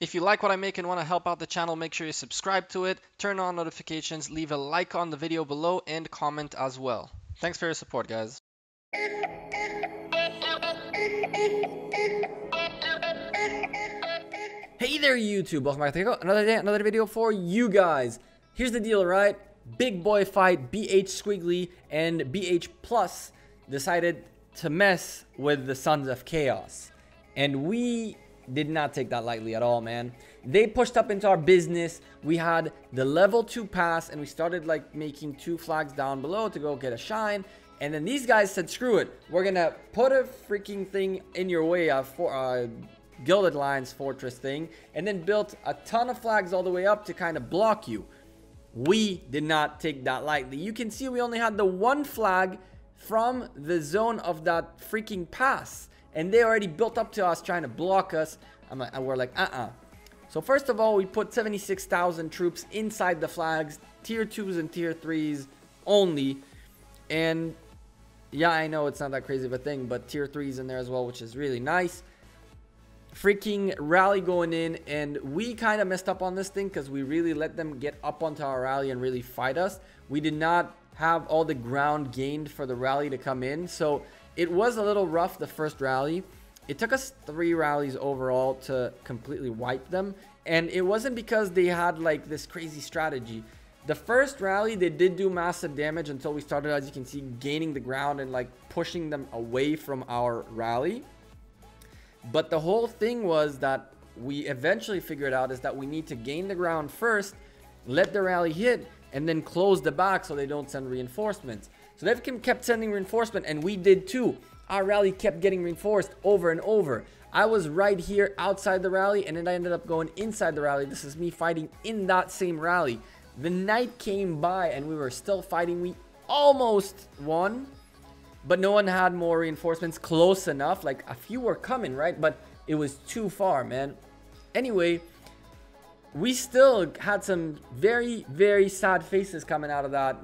If you like what I make and want to help out the channel, make sure you subscribe to it, turn on notifications, leave a like on the video below, and comment as well. Thanks for your support, guys. Hey there YouTube, welcome back to Gekko. Another day, another video for you guys. Here's the deal, right? Big boy fight, BH Squiggly and BH Plus decided to mess with the Sons of Chaos. And we did not take that lightly at all, man. They pushed up into our business. We had the level 2 pass and we started like making 2 flags down below to go get a shine. And then these guys said, screw it. We're gonna put a freaking thing in your way for Gilded Lions Fortress thing, and then built a ton of flags all the way up to kind of block you. We did not take that lightly. You can see we only had the 1 flag from the zone of that freaking pass, and they already built up to us trying to block us. We're like, So first of all, we put 76,000 troops inside the flags, tier 2s and tier 3s only. And yeah, I know it's not that crazy of a thing, but tier 3s in there as well, which is really nice. Freaking rally going in, and we kind of messed up on this thing because we really let them get up onto our rally and really fight us. We did not have all the ground gained for the rally to come in, so it was a little rough the first rally. It took us 3 rallies overall to completely wipe them, and it wasn't because they had like this crazy strategy. The first rally they did do massive damage until we started, as you can see, gaining the ground and like pushing them away from our rally. But the whole thing was that we eventually figured out is that we need to gain the ground first, let the rally hit, and then close the back so they don't send reinforcements. So they kept sending reinforcement, and we did too. Our rally kept getting reinforced over and over. I was right here outside the rally, and then I ended up going inside the rally. This is me fighting in that same rally. The night came by, and we were still fighting. We almost won. But no one had more reinforcements close enough. Like, a few were coming, right? But it was too far, man. Anyway, we still had some very, very sad faces coming out of that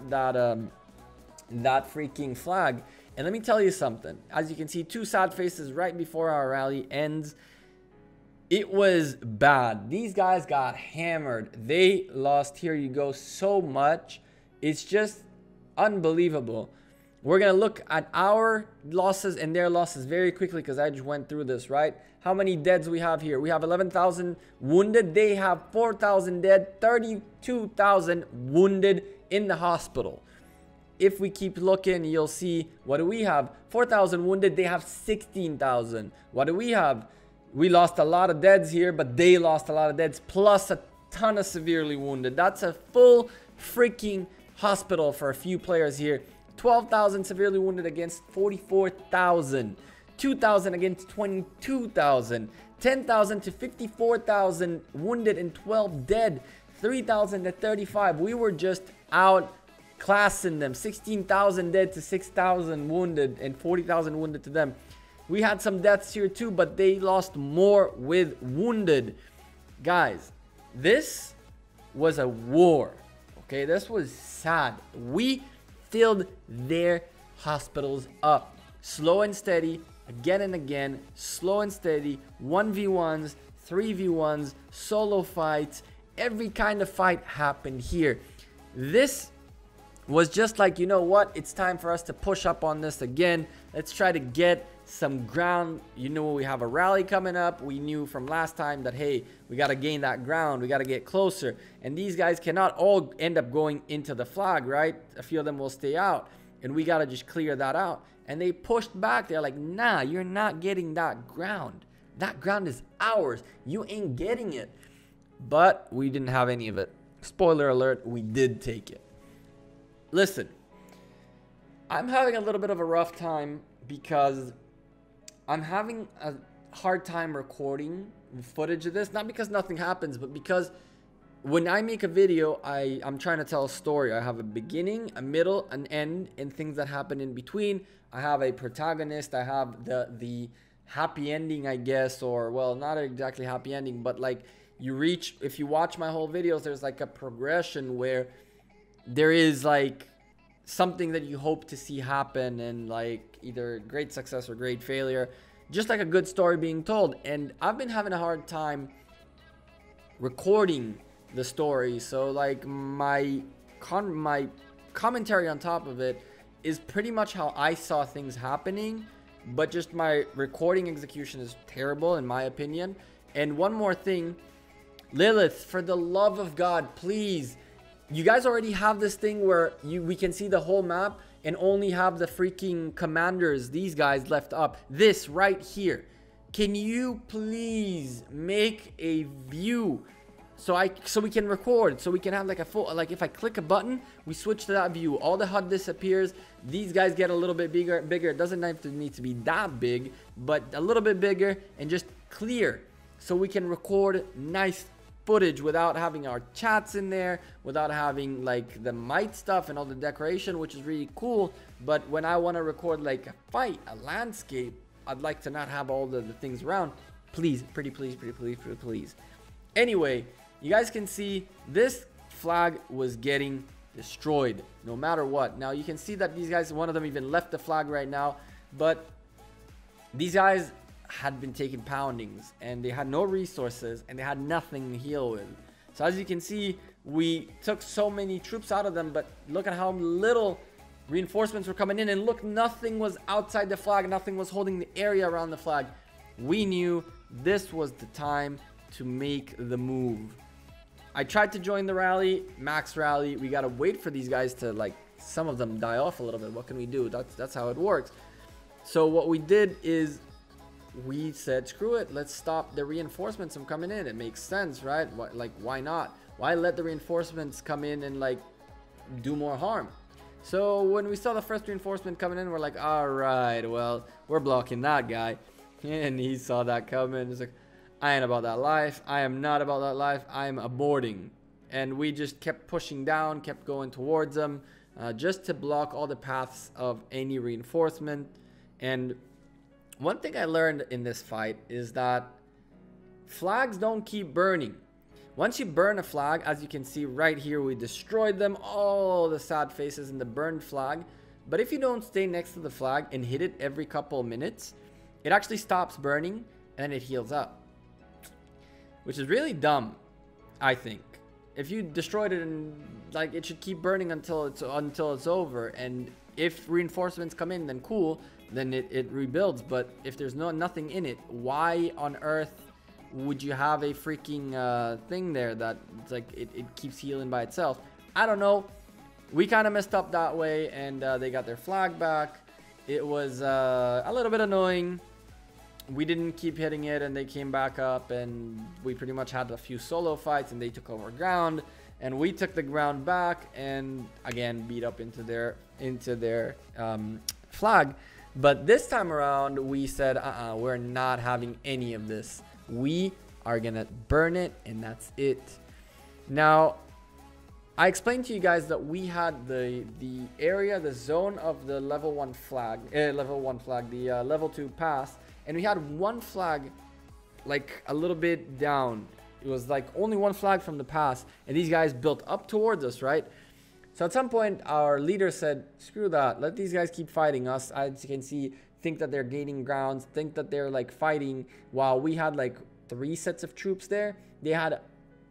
freaking flag. And let me tell you something. As you can see, 2 sad faces right before our rally ends. It was bad. These guys got hammered. They lost, here you go, so much. It's just unbelievable. We're going to look at our losses and their losses very quickly because I just went through this, right? How many deads we have here? We have 11,000 wounded. They have 4,000 dead, 32,000 wounded in the hospital. If we keep looking, you'll see, what do we have? 4,000 wounded. They have 16,000. What do we have? We lost a lot of deads here, but they lost a lot of deads, plus a ton of severely wounded. That's a full freaking hospital for a few players here. 12,000 severely wounded against 44,000. 2,000 against 22,000. 10,000 to 54,000 wounded and 12 dead. 3,000 to 35. We were just outclassing them. 16,000 dead to 6,000 wounded and 40,000 wounded to them. We had some deaths here too, but they lost more with wounded. Guys, this was a war. Okay, this was sad. We filled their hospitals up. Slow and steady, again and again. Slow and steady. 1v1s, 3v1s, solo fights. Every kind of fight happened here. This was just like, you know what? It's time for us to push up on this again. Let's try to get some ground. You know, we have a rally coming up. We knew from last time that, hey, we got to gain that ground. We got to get closer. And these guys cannot all end up going into the flag, right? A few of them will stay out. And we got to just clear that out. And they pushed back. They're like, nah, you're not getting that ground. That ground is ours. You ain't getting it. But we didn't have any of it. Spoiler alert, we did take it. Listen, I'm having a little bit of a rough time because I'm having a hard time recording footage of this. Not because nothing happens, but because when I make a video, I'm trying to tell a story. I have a beginning, a middle, an end, and things that happen in between. I have a protagonist. I have the happy ending, I guess, or, well, not exactly happy ending, but like you reach, if you watch my whole videos, there's like a progression where there is like something that you hope to see happen, and like either great success or great failure, just like a good story being told. And I've been having a hard time recording the story. So like my commentary on top of it is pretty much how I saw things happening, but just my recording execution is terrible in my opinion. And one more thing, Lilith, for the love of God, please, you guys already have this thing where we can see the whole map and only have the freaking commanders, these guys, left up. This right here. Can you please make a view so we can record, so we can have like a full, like if I click a button, we switch to that view, all the HUD disappears, these guys get a little bit bigger. It doesn't need to be that big, but a little bit bigger and just clear, so we can record nice footage without having our chats in there, without having like the might stuff and all the decoration, which is really cool. But when I want to record like a fight, a landscape, I'd like to not have all the things around. Please, pretty please. Anyway, you guys can see this flag was getting destroyed no matter what. Now you can see that these guys, one of them even left the flag right now, but these guys had been taking poundings and they had no resources and they had nothing to heal with. So as you can see, we took so many troops out of them, but look at how little reinforcements were coming in, and look, nothing was outside the flag, nothing was holding the area around the flag. We knew this was the time to make the move. I tried to join the rally, max rally. We gotta wait for these guys to, like, some of them die off a little bit. What can we do? That's how it works. So what we did is we said, screw it, let's stop the reinforcements from coming in. It makes sense, right? Like, why not? Why let the reinforcements come in and like do more harm? So when we saw the first reinforcement coming in, we're like, all right, well, we're blocking that guy. And he saw that coming. He's like, I ain't about that life. I am not about that life. I'm aborting. And we just kept pushing down, kept going towards them, just to block all the paths of any reinforcement. And one thing I learned in this fight is that flags don't keep burning. Once you burn a flag, as you can see right here, we destroyed them, all the sad faces in the burned flag. But if you don't stay next to the flag and hit it every couple of minutes, it actually stops burning and it heals up, which is really dumb, I think. If you destroyed it, and like, it should keep burning until it's over. And if reinforcements come in, then cool, then it rebuilds. But if there's nothing in it, why on earth would you have a freaking thing there that it's like it keeps healing by itself? I don't know. We kind of messed up that way, and they got their flag back. It was a little bit annoying. We didn't keep hitting it, and they came back up, and we pretty much had a few solo fights, and they took over ground, and we took the ground back, and again beat up into their flag. But this time around, we said, we're not having any of this. We are gonna burn it, and that's it. Now, I explained to you guys that we had the area, the zone of the level 1 flag, the level 2 pass, and we had one flag like a little bit down. It was like only one flag from the pass, and these guys built up towards us, right? So at some point, our leader said, screw that, let these guys keep fighting us. As you can see, think that they're gaining grounds, think that they're like fighting, while we had like 3 sets of troops there. They had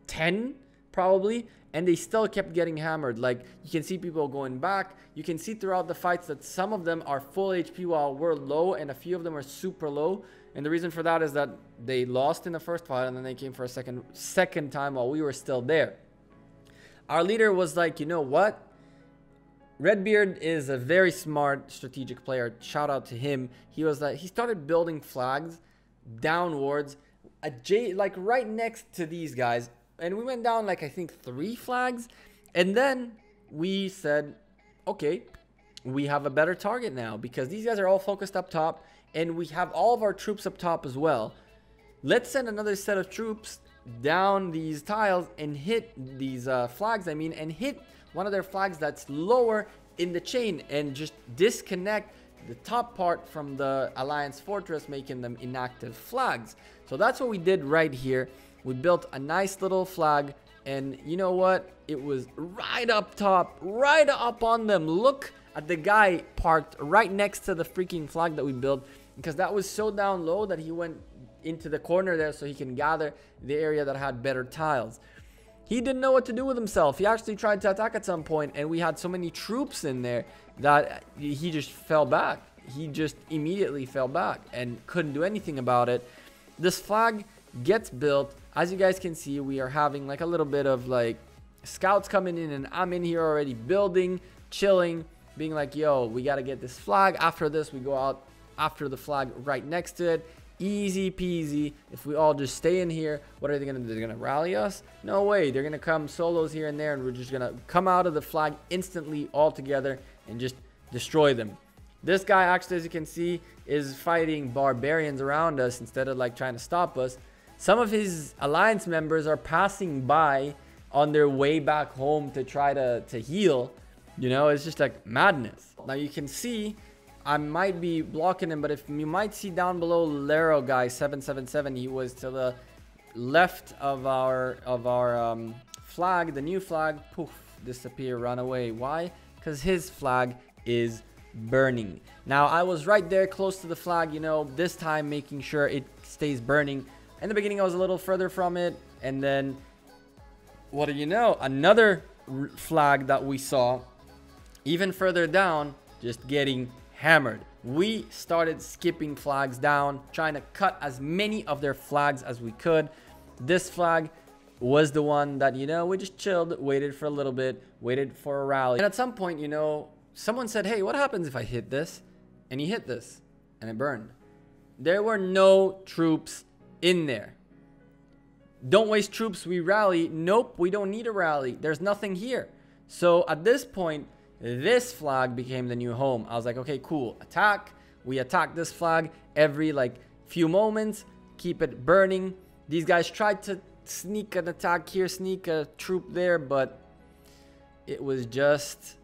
10 probably, and they still kept getting hammered. Like, you can see people going back. You can see throughout the fights that some of them are full HP while we're low, and a few of them are super low. And the reason for that is that they lost in the first fight, and then they came for a second time while we were still there. Our leader was like, you know what? Redbeard is a very smart strategic player. Shout out to him. He was like, he started building flags downwards, like right next to these guys. And we went down like, I think 3 flags. And then we said, okay, we have a better target now, because these guys are all focused up top, and we have all of our troops up top as well. Let's send another set of troops down these tiles and hit these flags, and hit one of their flags that's lower in the chain, and just disconnect the top part from the Alliance Fortress, making them inactive flags. So that's what we did right here. We built a nice little flag, and you know what? It was right up top, right up on them. Look at the guy parked right next to the freaking flag that we built, because that was so down low that he into the corner there so he can gather the area that had better tiles. He didn't know what to do with himself. He actually tried to attack at some point, and we had so many troops in there that he just fell back. He just immediately fell back and couldn't do anything about it. This flag gets built. As you guys can see, we are having like a little bit of like scouts coming in, and I'm in here already building, chilling, being like, yo, we got to get this flag. After this, we go out after the flag right next to it. Easy peasy. If we all just stay in here, what are they going to do? They're going to rally us? No way. They're going to come solos here and there, and we're just going to come out of the flag instantly all together and just destroy them. This guy actually, as you can see, is fighting barbarians around us instead of like trying to stop us. Some of his alliance members are passing by on their way back home to try to heal. You know, it's just like madness. Now you can see I might be blocking him, but if you might see down below Lero guy 777, he was to the left of our flag, the new flag. Poof, disappear, run away. Why? Because his flag is burning. Now I was right there close to the flag, you know, this time making sure it stays burning. In the beginning I was a little further from it, and then what do you know, another flag that we saw even further down just getting hammered. We started skipping flags down, trying to cut as many of their flags as we could. This flag was the one that, you know, we just chilled, waited for a little bit, waited for a rally, and at some point, you know, someone said, hey, what happens if I hit this? And he hit this and it burned. There were no troops in there. Don't waste troops, we rally. Nope, we don't need a rally. There's nothing here. So at this point, this flag became the new home. I was like, okay, cool. Attack. We attack this flag every like few moments. Keep it burning. These guys tried to sneak an attack here, sneak a troop there, but it was just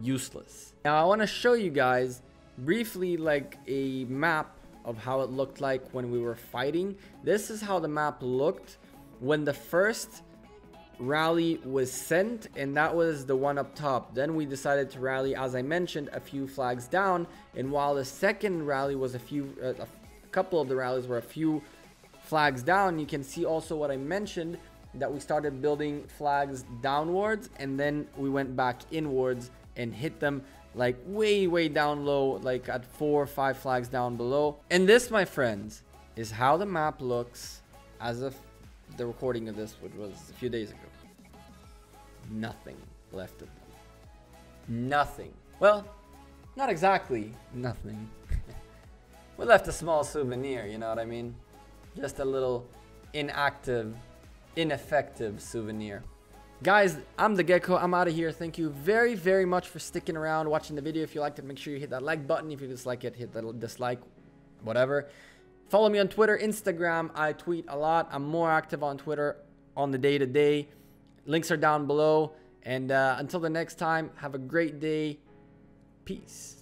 useless. Now I want to show you guys briefly like a map of how it looked like when we were fighting. This is how the map looked when the first rally was sent, and that was the one up top. Then we decided to rally, as I mentioned, a few flags down, and while the second rally was a couple of the rallies were a few flags down, you can see also what I mentioned, that we started building flags downwards, and then we went back inwards and hit them like way down low, like at 4 or 5 flags down below. And this, my friends, is how the map looks as of the recording of this, which was a few days ago. Nothing left of them. Nothing. Well, not exactly nothing. We left a small souvenir, you know what I mean? Just a little inactive, ineffective souvenir. Guys, I'm the Gekko. I'm out of here. Thank you very much for sticking around, watching the video. If you liked it, make sure you hit that like button. If you dislike it, hit the dislike, whatever. Follow me on Twitter, Instagram. I tweet a lot. I'm more active on Twitter on the day-to-day. Links are down below. And until the next time, have a great day. Peace.